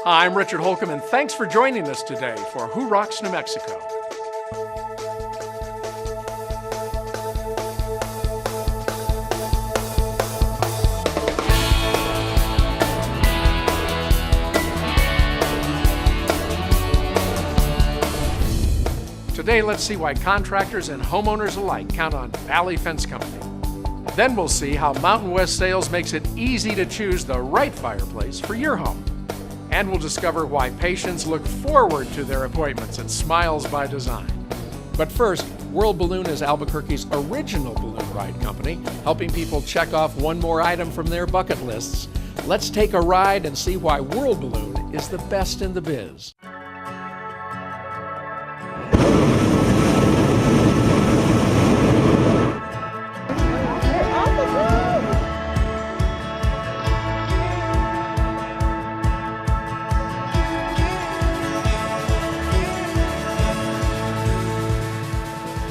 I'm Richard Holcomb, and thanks for joining us today for Who Rocks New Mexico. Today, let's see why contractors and homeowners alike count on Valley Fence Company. Then we'll see how Mountain West Sales makes it easy to choose the right fireplace for your home. And we'll discover why patients look forward to their appointments at Smiles by Design. But first, World Balloon is Albuquerque's original balloon ride company, helping people check off one more item from their bucket lists. Let's take a ride and see why World Balloon is the best in the biz.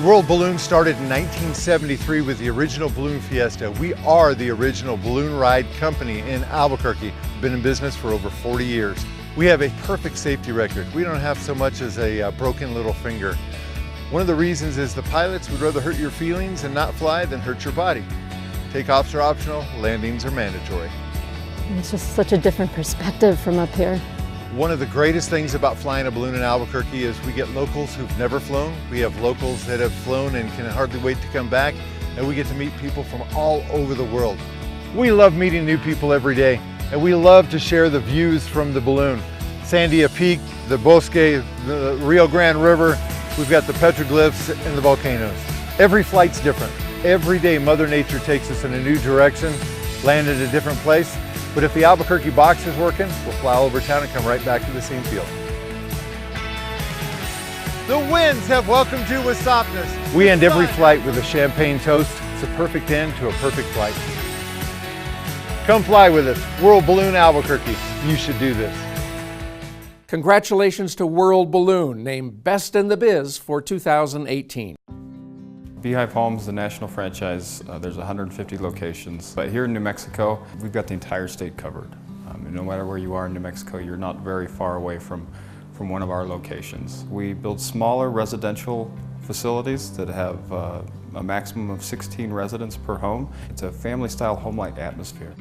World Balloon started in 1973 with the original Balloon Fiesta. We are the original balloon ride company in Albuquerque. Been in business for over 40 years. We have a perfect safety record. We don't have so much as a broken little finger. One of the reasons is the pilots would rather hurt your feelings and not fly than hurt your body. Takeoffs are optional, landings are mandatory. It's just such a different perspective from up here. One of the greatest things about flying a balloon in Albuquerque is we get locals who've never flown. We have locals that have flown and can hardly wait to come back, and we get to meet people from all over the world. We love meeting new people every day, and we love to share the views from the balloon. Sandia Peak, the Bosque, the Rio Grande River, we've got the petroglyphs and the volcanoes. Every flight's different. Every day Mother Nature takes us in a new direction, land at a different place. But if the Albuquerque box is working, we'll fly all over town and come right back to the same field. The winds have welcomed you with softness. We end every flight with a champagne toast. It's a perfect end to a perfect flight. Come fly with us, World Balloon Albuquerque. You should do this. Congratulations to World Balloon, named Best in the Biz for 2018. Beehive Homes, the national franchise, there's 150 locations. But here in New Mexico, we've got the entire state covered. No matter where you are in New Mexico, you're not very far away from one of our locations. We build smaller residential facilities that have a maximum of 16 residents per home. It's a family-style home-like atmosphere.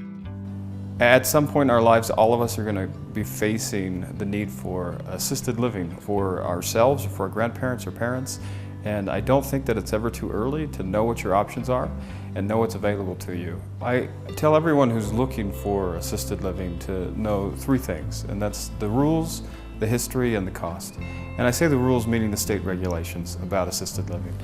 At some point in our lives, all of us are going to be facing the need for assisted living for ourselves, or for our grandparents or parents. And I don't think that it's ever too early to know what your options are and know what's available to you. I tell everyone who's looking for assisted living to know three things, and that's the rules, the history, and the cost. And I say the rules meaning the state regulations about assisted living.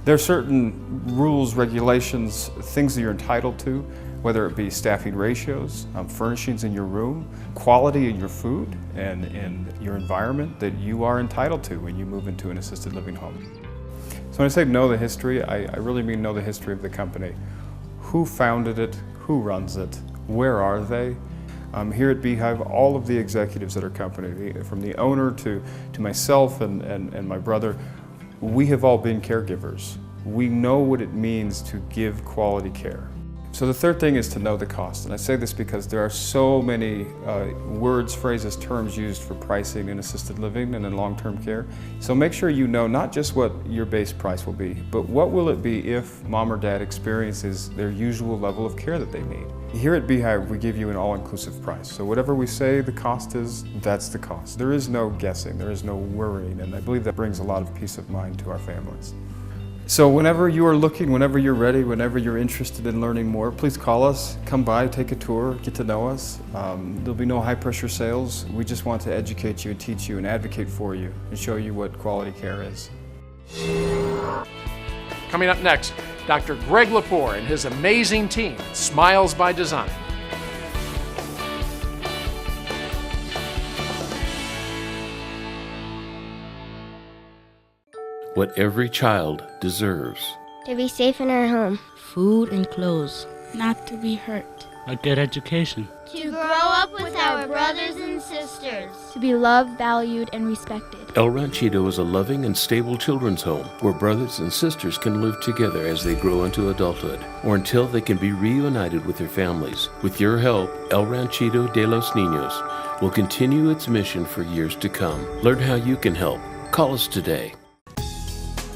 There are certain rules, regulations, things that you're entitled to, whether it be staffing ratios, furnishings in your room, quality in your food, and in your environment that you are entitled to when you move into an assisted living home. So when I say know the history, I really mean know the history of the company. Who founded it? Who runs it? Where are they? Here at Beehive, all of the executives at our company, from the owner to myself and my brother, we have all been caregivers. We know what it means to give quality care. So the third thing is to know the cost. And I say this because there are so many words, phrases, terms used for pricing in assisted living and in long-term care. So make sure you know not just what your base price will be, but what will it be if mom or dad experiences their usual level of care that they need. Here at Beehive, we give you an all-inclusive price. So whatever we say the cost is, that's the cost. There is no guessing, there is no worrying, and I believe that brings a lot of peace of mind to our families. So whenever you are looking, whenever you're ready, whenever you're interested in learning more, please call us, come by, take a tour, get to know us. There'll be no high pressure sales. We just want to educate you and teach you and advocate for you and show you what quality care is. Coming up next, Dr. Greg Lepore and his amazing team at Smiles by Design. What every child deserves. To be safe in our home. Food and clothes. Not to be hurt. A good education. to grow up with our brothers and sisters, to be loved, valued, and respected. El Ranchito is a loving and stable children's home where brothers and sisters can live together as they grow into adulthood or until they can be reunited with their families. With your help, El Ranchito de los Niños will continue its mission for years to come. Learn how you can help. Call us today.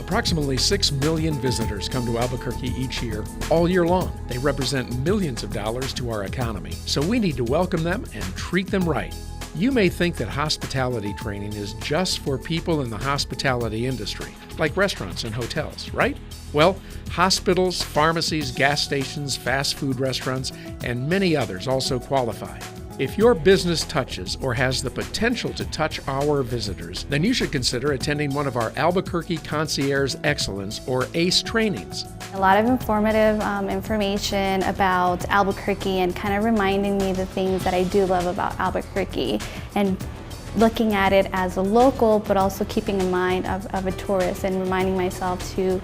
Approximately 6 million visitors come to Albuquerque each year, all year long. They represent millions of dollars to our economy, so we need to welcome them and treat them right. You may think that hospitality training is just for people in the hospitality industry, like restaurants and hotels, right? Well, hospitals, pharmacies, gas stations, fast food restaurants, and many others also qualify. If your business touches or has the potential to touch our visitors, then you should consider attending one of our Albuquerque Concierge Excellence or ACE trainings. A lot of informative information about Albuquerque and kind of reminding me the things that I do love about Albuquerque and looking at it as a local, but also keeping in mind of a tourist and reminding myself to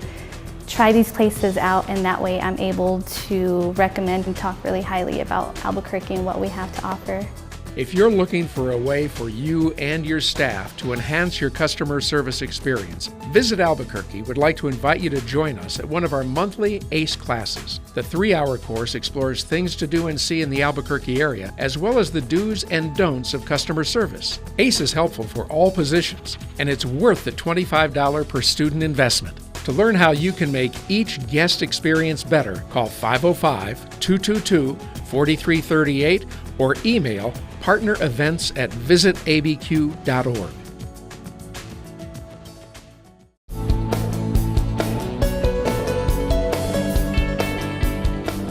try these places out, and that way I'm able to recommend and talk really highly about Albuquerque and what we have to offer. If you're looking for a way for you and your staff to enhance your customer service experience, Visit Albuquerque would like to invite you to join us at one of our monthly ACE classes. The 3-hour course explores things to do and see in the Albuquerque area, as well as the do's and don'ts of customer service. ACE is helpful for all positions, and it's worth the $25 per student investment. To learn how you can make each guest experience better, call 505-222-4338 or email partnerevents@visitabq.org.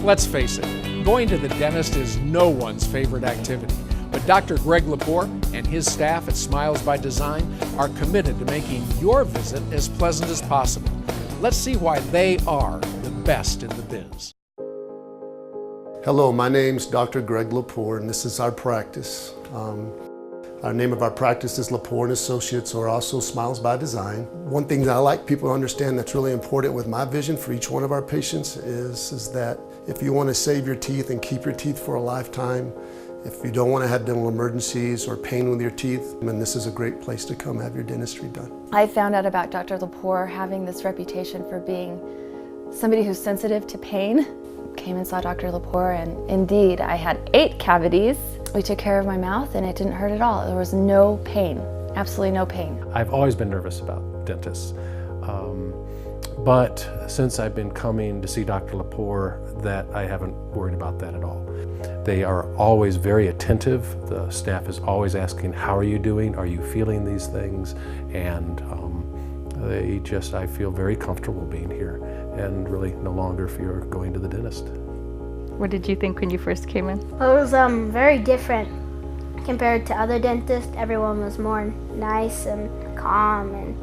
Let's face it, going to the dentist is no one's favorite activity. But Dr. Greg Lepore and his staff at Smiles by Design are committed to making your visit as pleasant as possible. Let's see why they are the best in the biz. Hello, my name's Dr. Greg Lepore, and this is our practice. Our name of our practice is Lepore & Associates, or also Smiles by Design. One thing that I like people to understand that's really important with my vision for each one of our patients is that if you want to save your teeth and keep your teeth for a lifetime, if you don't want to have dental emergencies or pain with your teeth, then this is a great place to come have your dentistry done. I found out about Dr. Lepore having this reputation for being somebody who's sensitive to pain. Came and saw Dr. Lepore, and indeed I had 8 cavities. We took care of my mouth and it didn't hurt at all. There was no pain, absolutely no pain. I've always been nervous about dentists, but since I've been coming to see Dr. Lepore, that I haven't worried about that at all. They are always very attentive. The staff is always asking, how are you doing? Are you feeling these things? And I feel very comfortable being here and really no longer fear going to the dentist. What did you think when you first came in? It was very different compared to other dentists. Everyone was more nice and calm, and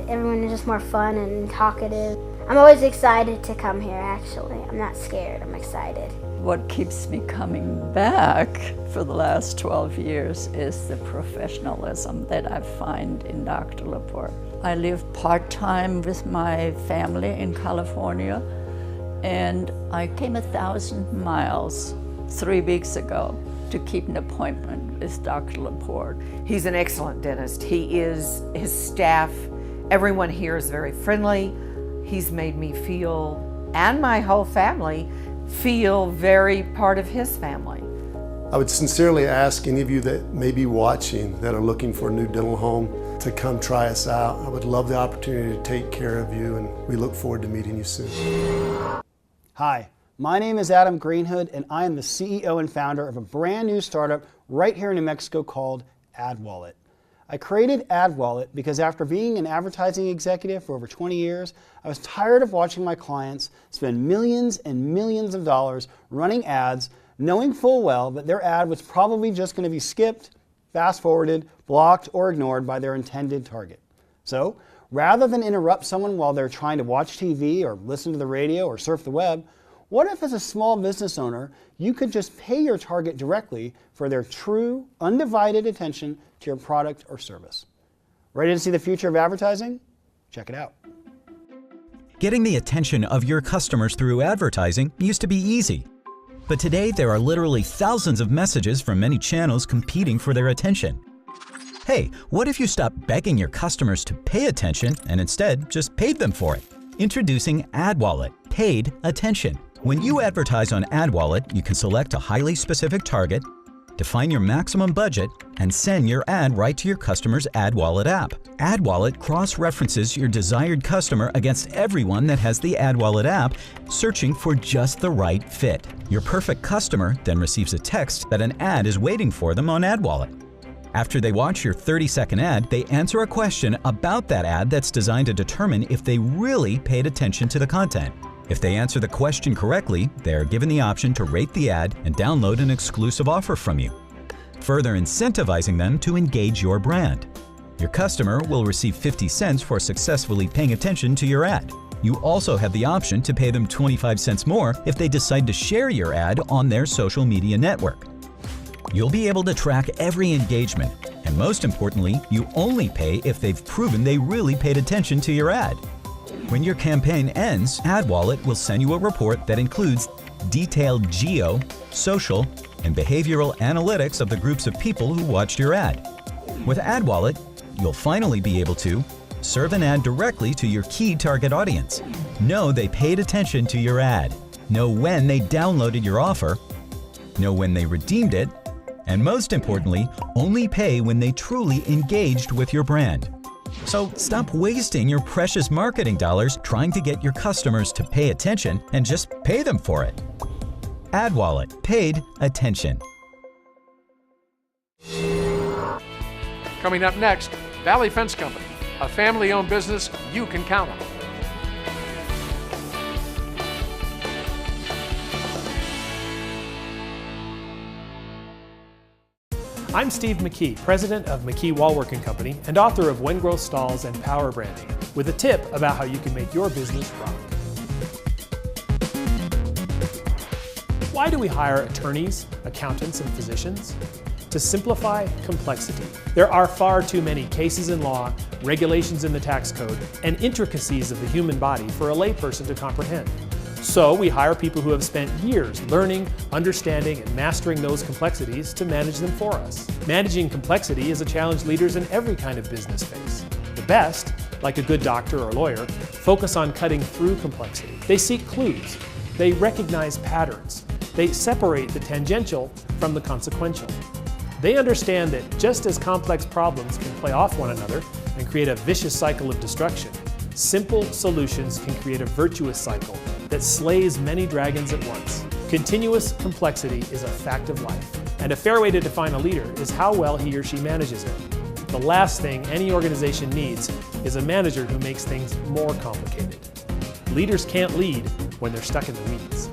everyone was just more fun and talkative. I'm always excited to come here, actually. I'm not scared, I'm excited. What keeps me coming back for the last 12 years is the professionalism that I find in Dr. Lepore. I live part-time with my family in California, and I came 1,000 miles 3 weeks ago to keep an appointment with Dr. Lepore. He's an excellent dentist. His staff, everyone here is very friendly. He's made me feel, and my whole family, feel very part of his family. I would sincerely ask any of you that may be watching that are looking for a new dental home to come try us out. I would love the opportunity to take care of you, and we look forward to meeting you soon. Hi, my name is Adam Greenhood, and I am the CEO and founder of a brand new startup right here in New Mexico called AdWallet. I created AdWallet because after being an advertising executive for over 20 years, I was tired of watching my clients spend millions and millions of dollars running ads, knowing full well that their ad was probably just going to be skipped, fast-forwarded, blocked, or ignored by their intended target. So, rather than interrupt someone while they're trying to watch TV or listen to the radio or surf the web, what if as a small business owner, you could just pay your target directly for their true, undivided attention to your product or service? Ready to see the future of advertising? Check it out. Getting the attention of your customers through advertising used to be easy. But today there are literally thousands of messages from many channels competing for their attention. Hey, what if you stopped begging your customers to pay attention and instead just paid them for it? Introducing AdWallet, Paid Attention. When you advertise on AdWallet, you can select a highly specific target, define your maximum budget, and send your ad right to your customer's AdWallet app. AdWallet cross-references your desired customer against everyone that has the AdWallet app, searching for just the right fit. Your perfect customer then receives a text that an ad is waiting for them on AdWallet. After they watch your 30-second ad, they answer a question about that ad that's designed to determine if they really paid attention to the content. If they answer the question correctly, they are given the option to rate the ad and download an exclusive offer from you, further incentivizing them to engage your brand. Your customer will receive 50 cents for successfully paying attention to your ad. You also have the option to pay them 25 cents more if they decide to share your ad on their social media network. You'll be able to track every engagement, and most importantly, you only pay if they've proven they really paid attention to your ad. When your campaign ends, AdWallet will send you a report that includes detailed geo, social, and behavioral analytics of the groups of people who watched your ad. With AdWallet, you'll finally be able to serve an ad directly to your key target audience, know they paid attention to your ad, know when they downloaded your offer, know when they redeemed it, and most importantly, only pay when they truly engaged with your brand. So stop wasting your precious marketing dollars trying to get your customers to pay attention and just pay them for it. AdWallet, Paid Attention. Coming up next, Valley Fence Company, a family-owned business you can count on. I'm Steve McKee, president of McKee Wallworking Company and author of When Growth Stalls and Power Branding, with a tip about how you can make your business rock. Why do we hire attorneys, accountants, and physicians? To simplify complexity. There are far too many cases in law, regulations in the tax code, and intricacies of the human body for a layperson to comprehend. So we hire people who have spent years learning, understanding, and mastering those complexities to manage them for us. Managing complexity is a challenge leaders in every kind of business face. The best, like a good doctor or lawyer, focus on cutting through complexity. They seek clues. They recognize patterns. They separate the tangential from the consequential. They understand that just as complex problems can play off one another and create a vicious cycle of destruction, simple solutions can create a virtuous cycle that slays many dragons at once. Continuous complexity is a fact of life, and a fair way to define a leader is how well he or she manages it. The last thing any organization needs is a manager who makes things more complicated. Leaders can't lead when they're stuck in the weeds.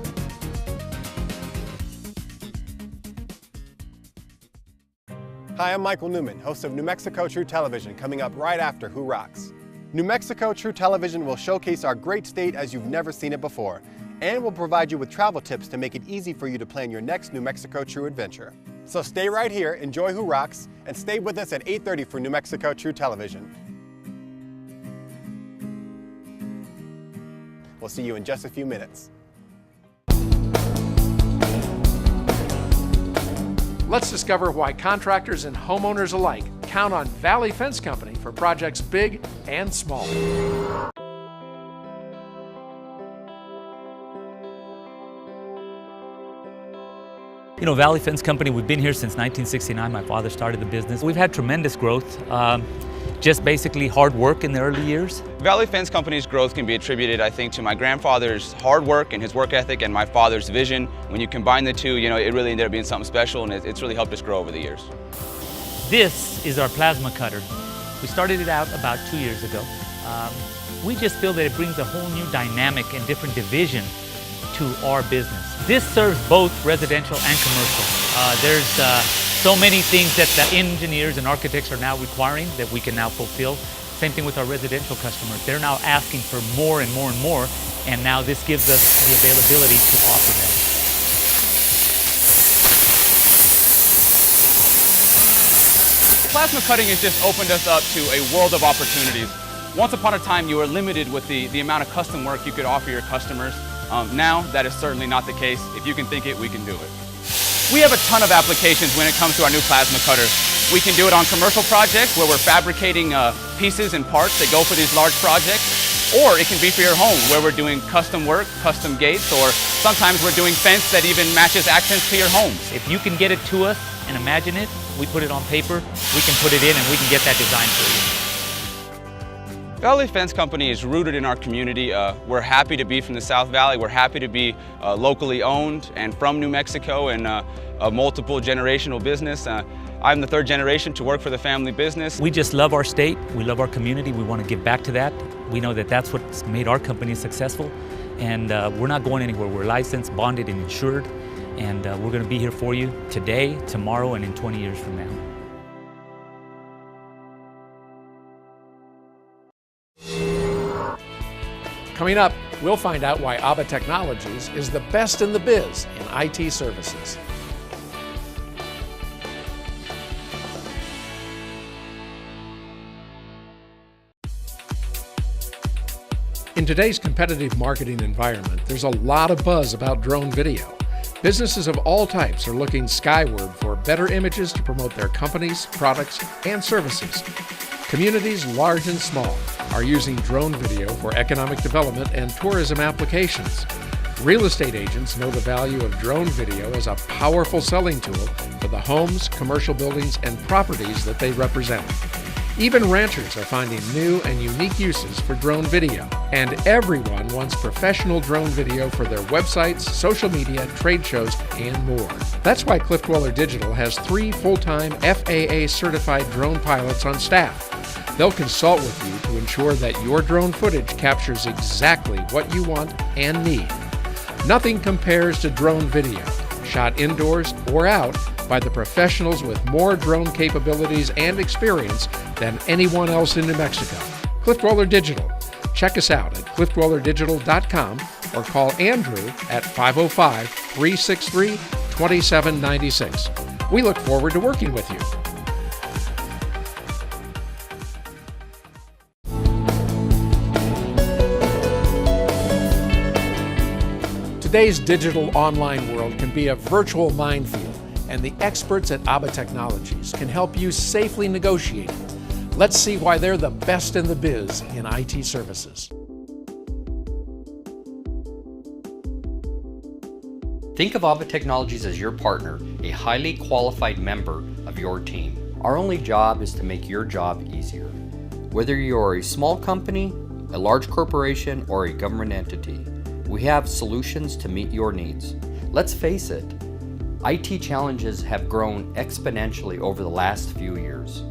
Hi, I'm Michael Newman, host of New Mexico True Television, coming up right after Who Rocks. New Mexico True Television will showcase our great state as you've never seen it before, and will provide you with travel tips to make it easy for you to plan your next New Mexico True adventure. So stay right here, enjoy Who Rocks, and stay with us at 8:30 for New Mexico True Television. We'll see you in just a few minutes. Let's discover why contractors and homeowners alike count on Valley Fence Company for projects big and small. You know, Valley Fence Company, we've been here since 1969. My father started the business. We've had tremendous growth, just basically hard work in the early years. Valley Fence Company's growth can be attributed, I think, to my grandfather's hard work and his work ethic and my father's vision. When you combine the two, you know, it really ended up being something special, and it's really helped us grow over the years. This is our plasma cutter. We started it out about 2 years ago. We just feel that it brings a whole new dynamic and different division to our business. This serves both residential and commercial. There's so many things that the engineers and architects are now requiring that we can now fulfill. Same thing with our residential customers. They're now asking for more and more and more, and now this gives us the availability to offer them. Plasma cutting has just opened us up to a world of opportunities. Once upon a time, you were limited with the amount of custom work you could offer your customers. Now, that is certainly not the case. If you can think it, we can do it. We have a ton of applications when it comes to our new plasma cutter. We can do it on commercial projects where we're fabricating pieces and parts that go for these large projects, or it can be for your home where we're doing custom work, custom gates, or sometimes we're doing fence that even matches accents to your home. If you can get it to us and imagine it, we put it on paper, we can put it in and we can get that design for you. Valley Fence Company is rooted in our community. We're happy to be from the South Valley. We're happy to be locally owned and from New Mexico and a multiple generational business. I'm the third generation to work for the family business. We just love our state, we love our community, we want to give back to that. We know that that's what's made our company successful, and we're not going anywhere. We're licensed, bonded, and insured, and we're going to be here for you today, tomorrow, and in 20 years from now. Coming up, we'll find out why Abbott Technologies is the best in the biz in IT services. In today's competitive marketing environment, there's a lot of buzz about drone video. Businesses of all types are looking skyward for better images to promote their companies, products, and services. Communities large and small are using drone video for economic development and tourism applications. Real estate agents know the value of drone video as a powerful selling tool for the homes, commercial buildings, and properties that they represent. Even ranchers are finding new and unique uses for drone video. And everyone wants professional drone video for their websites, social media, trade shows, and more. That's why Cliff Dweller Digital has 3 full-time FAA-certified drone pilots on staff. They'll consult with you to ensure that your drone footage captures exactly what you want and need. Nothing compares to drone video, shot indoors or out by the professionals with more drone capabilities and experience than anyone else in New Mexico. Cliff Dweller Digital. Check us out at cliffdwellerdigital.com or call Andrew at 505-363-2796. We look forward to working with you. Today's digital online world can be a virtual minefield, and the experts at Abbott Technologies can help you safely negotiate it. Let's see why they're the best in the biz in IT services. Think of Abbott Technologies as your partner, a highly qualified member of your team. Our only job is to make your job easier. Whether you're a small company, a large corporation, or a government entity, we have solutions to meet your needs. Let's face it, IT challenges have grown exponentially over the last few years.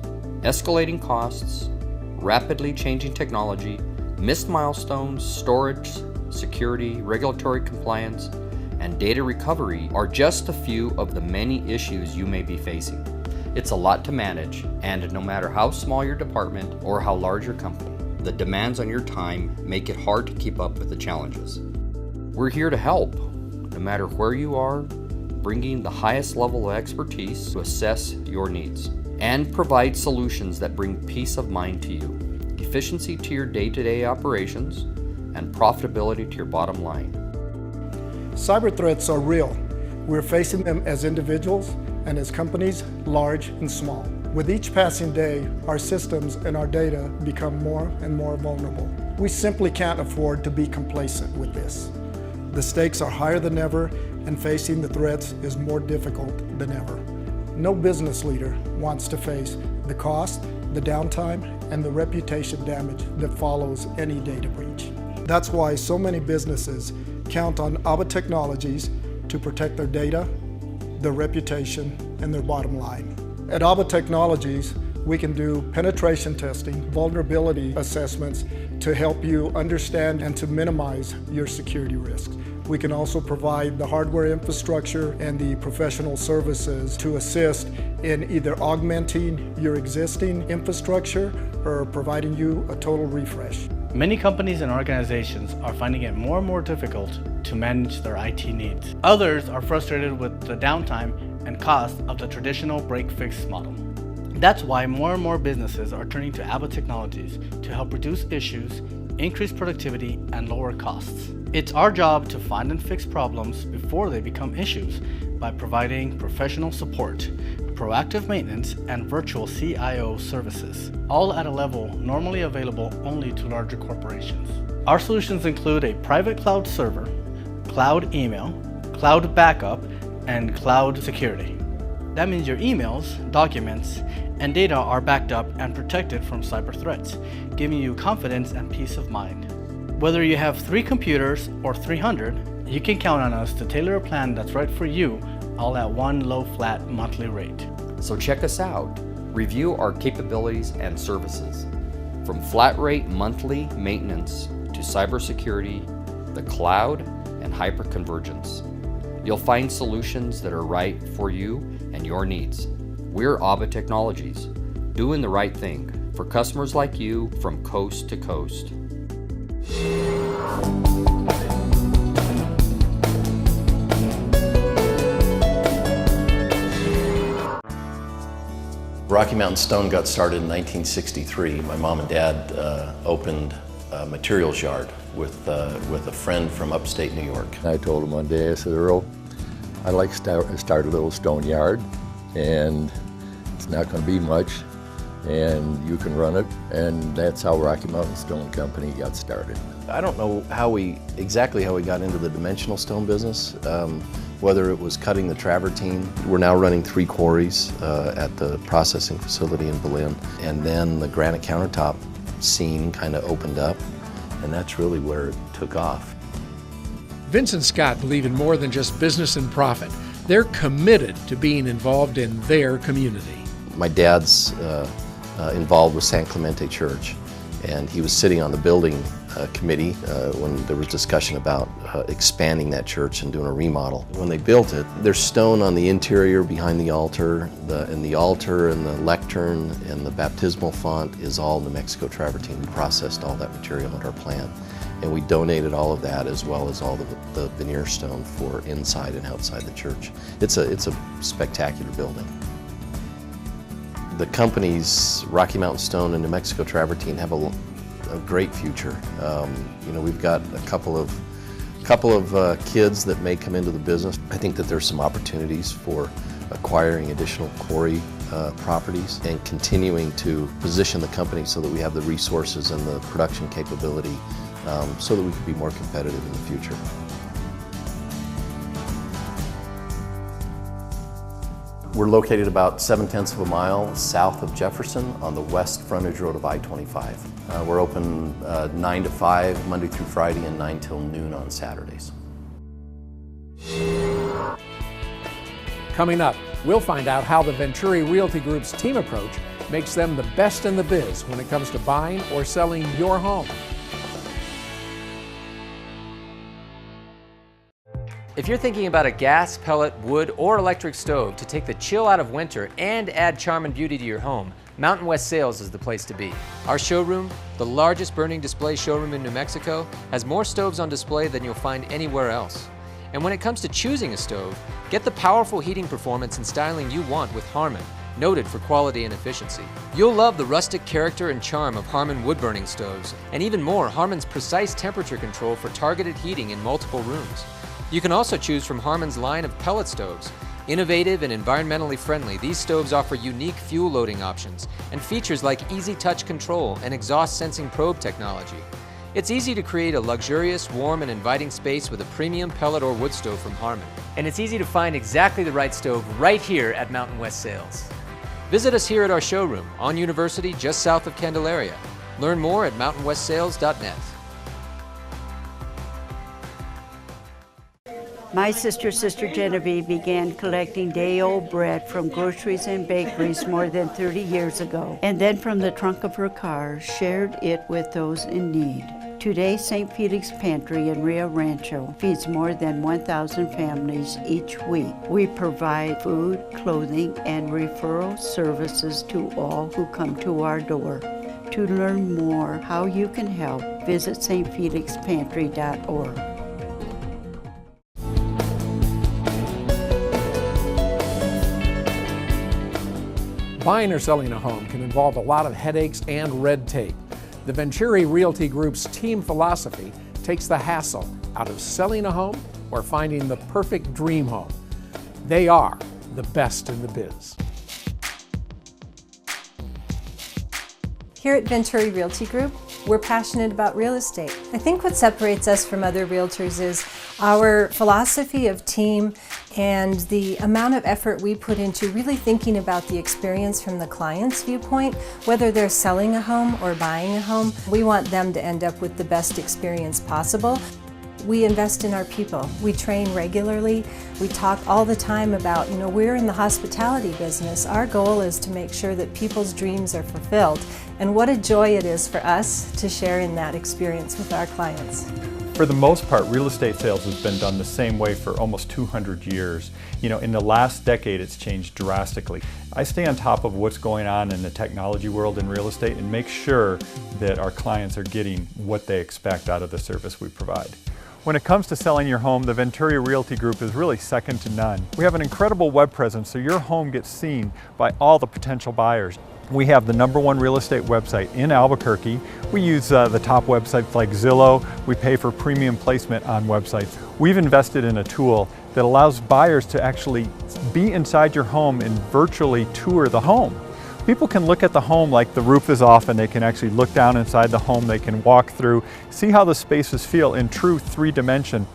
Escalating costs, rapidly changing technology, missed milestones, storage, security, regulatory compliance, and data recovery are just a few of the many issues you may be facing. It's a lot to manage, and no matter how small your department or how large your company, the demands on your time make it hard to keep up with the challenges. We're here to help, no matter where you are, bringing the highest level of expertise to assess your needs and provide solutions that bring peace of mind to you, efficiency to your day-to-day operations, and profitability to your bottom line. Cyber threats are real. We're facing them as individuals and as companies, large and small. With each passing day, our systems and our data become more and more vulnerable. We simply can't afford to be complacent with this. The stakes are higher than ever, and facing the threats is more difficult than ever. No business leader wants to face the cost, the downtime, and the reputation damage that follows any data breach. That's why so many businesses count on Abbott Technologies to protect their data, their reputation, and their bottom line. At Abbott Technologies, we can do penetration testing, vulnerability assessments to help you understand and to minimize your security risks. We can also provide the hardware infrastructure and the professional services to assist in either augmenting your existing infrastructure or providing you a total refresh. Many companies and organizations are finding it more and more difficult to manage their IT needs. Others are frustrated with the downtime and cost of the traditional break-fix model. That's why more and more businesses are turning to Abbott Technologies to help reduce issues, increase productivity, and lower costs. It's our job to find and fix problems before they become issues by providing professional support, proactive maintenance, and virtual CIO services, all at a level normally available only to larger corporations. Our solutions include a private cloud server, cloud email, cloud backup, and cloud security. That means your emails, documents, and data are backed up and protected from cyber threats, giving you confidence and peace of mind. Whether you have 3 computers or 300, you can count on us to tailor a plan that's right for you, all at one low flat monthly rate. So check us out. Review our capabilities and services. From flat rate monthly maintenance to cybersecurity, the cloud, and hyperconvergence. You'll find solutions that are right for you and your needs. We're Abbott Technologies, doing the right thing for customers like you from coast to coast. Rocky Mountain Stone got started in 1963. My mom and dad opened a materials yard with a friend from upstate New York. I told him one day, I said, Earl, I'd like to start a little stone yard, and it's not going to be much, and you can run it. And that's how Rocky Mountain Stone Company got started. I don't know exactly how we got into the dimensional stone business, whether it was cutting the travertine. We're now running 3 quarries at the processing facility in Berlin, and then the granite countertop scene kind of opened up, and that's really where it took off. Vince and Scott believe in more than just business and profit. They're committed to being involved in their community. My dad's involved with San Clemente Church, and he was sitting on the building committee when there was discussion about expanding that church and doing a remodel. When they built it, there's stone on the interior behind the altar, and the altar and the lectern and the baptismal font is all New Mexico travertine. We processed all that material at our plant, and we donated all of that as well as all the veneer stone for inside and outside the church. It's a spectacular building. The companies, Rocky Mountain Stone and New Mexico Travertine, have a great future. You know, we've got a couple of kids that may come into the business. I think that there's some opportunities for acquiring additional quarry properties and continuing to position the company so that we have the resources and the production capability so that we can be more competitive in the future. We're located about 7/10 of a mile south of Jefferson on the west frontage road of I-25. We're open 9 to 5 Monday through Friday and 9 till noon on Saturdays. Coming up, we'll find out how the Venturi Realty Group's team approach makes them the best in the biz when it comes to buying or selling your home. If you're thinking about a gas, pellet, wood, or electric stove to take the chill out of winter and add charm and beauty to your home, Mountain West Sales is the place to be. Our showroom, the largest burning display showroom in New Mexico, has more stoves on display than you'll find anywhere else. And when it comes to choosing a stove, get the powerful heating performance and styling you want with Harmon, noted for quality and efficiency. You'll love the rustic character and charm of Harmon wood-burning stoves, and even more, Harmon's precise temperature control for targeted heating in multiple rooms. You can also choose from Harmon's line of pellet stoves. Innovative and environmentally friendly, these stoves offer unique fuel loading options and features like easy touch control and exhaust sensing probe technology. It's easy to create a luxurious, warm, and inviting space with a premium pellet or wood stove from Harmon. And it's easy to find exactly the right stove right here at Mountain West Sales. Visit us here at our showroom on University just south of Candelaria. Learn more at mountainwestsales.net. My sister Genevieve began collecting day-old bread from groceries and bakeries more than 30 years ago, and then from the trunk of her car shared it with those in need. Today, St. Felix Pantry in Rio Rancho feeds more than 1,000 families each week. We provide food, clothing, and referral services to all who come to our door. To learn more how you can help, visit stfelixpantry.org. Buying or selling a home can involve a lot of headaches and red tape. The Venturi Realty Group's team philosophy takes the hassle out of selling a home or finding the perfect dream home. They are the best in the biz. Here at Venturi Realty Group, we're passionate about real estate. I think what separates us from other realtors is our philosophy of team and the amount of effort we put into really thinking about the experience from the client's viewpoint. Whether they're selling a home or buying a home, we want them to end up with the best experience possible. We invest in our people. We train regularly. We talk all the time about, we're in the hospitality business. Our goal is to make sure that people's dreams are fulfilled. And what a joy it is for us to share in that experience with our clients. For the most part, real estate sales has been done the same way for almost 200 years. In the last decade, it's changed drastically. I stay on top of what's going on in the technology world in real estate and make sure that our clients are getting what they expect out of the service we provide. When it comes to selling your home, the Venturi Realty Group is really second to none. We have an incredible web presence so your home gets seen by all the potential buyers. We have the #1 real estate website in Albuquerque. We use the top websites like Zillow. We pay for premium placement on websites. We've invested in a tool that allows buyers to actually be inside your home and virtually tour the home. People can look at the home like the roof is off and they can actually look down inside the home. They can walk through, see how the spaces feel in true 3-dimension.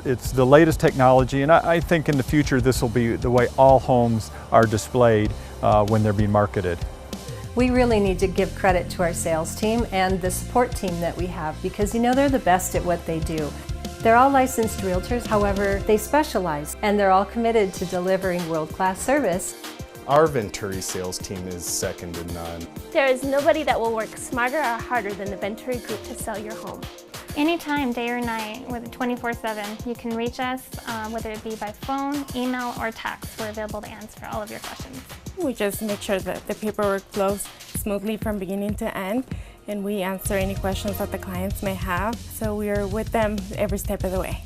It's the latest technology, and I think in the future this will be the way all homes are displayed when they're being marketed. We really need to give credit to our sales team and the support team that we have because they're the best at what they do. They're all licensed realtors, however, they specialize and they're all committed to delivering world-class service. Our Venturi sales team is second to none. There is nobody that will work smarter or harder than the Venturi Group to sell your home. Anytime, day or night, with 24/7, you can reach us, whether it be by phone, email, or text. We're available to answer all of your questions. We just make sure that the paperwork flows smoothly from beginning to end, and we answer any questions that the clients may have, so we are with them every step of the way.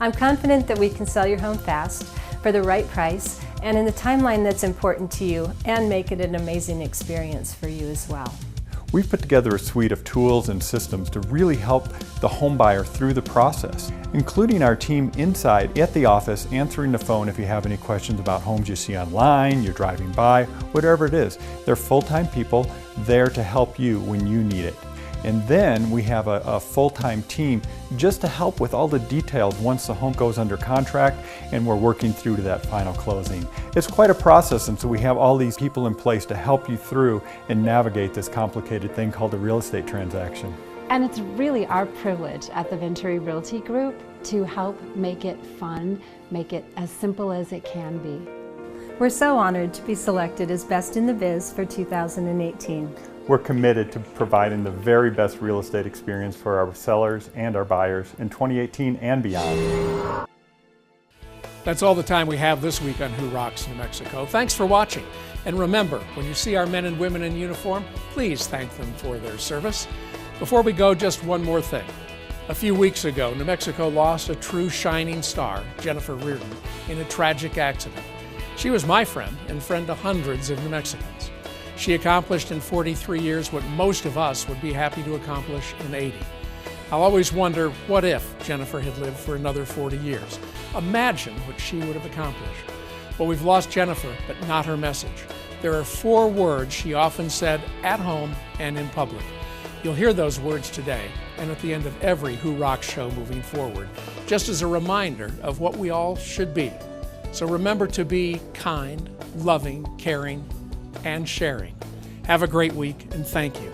I'm confident that we can sell your home fast, for the right price, and in the timeline that's important to you, and make it an amazing experience for you as well. We've put together a suite of tools and systems to really help the home buyer through the process, including our team inside at the office answering the phone if you have any questions about homes you see online, you're driving by, whatever it is. They're full-time people there to help you when you need it. And then we have a full-time team just to help with all the details once the home goes under contract and we're working through to that final closing. It's quite a process, and so we have all these people in place to help you through and navigate this complicated thing called a real estate transaction. And it's really our privilege at the Venturi Realty Group to help make it fun, make it as simple as it can be. We're so honored to be selected as Best in the Biz for 2018. We're committed to providing the very best real estate experience for our sellers and our buyers in 2018 and beyond. That's all the time we have this week on Who Rocks New Mexico. Thanks for watching. And remember, when you see our men and women in uniform, please thank them for their service. Before we go, just one more thing. A few weeks ago, New Mexico lost a true shining star, Jennifer Reardon, in a tragic accident. She was my friend and friend to hundreds of New Mexicans. She accomplished in 43 years what most of us would be happy to accomplish in 80. I'll always wonder, what if Jennifer had lived for another 40 years? Imagine what she would have accomplished. Well, we've lost Jennifer, but not her message. There are 4 words she often said at home and in public. You'll hear those words today and at the end of every Who Rocks show moving forward, just as a reminder of what we all should be. So remember to be kind, loving, caring, and sharing. Have a great week, and thank you.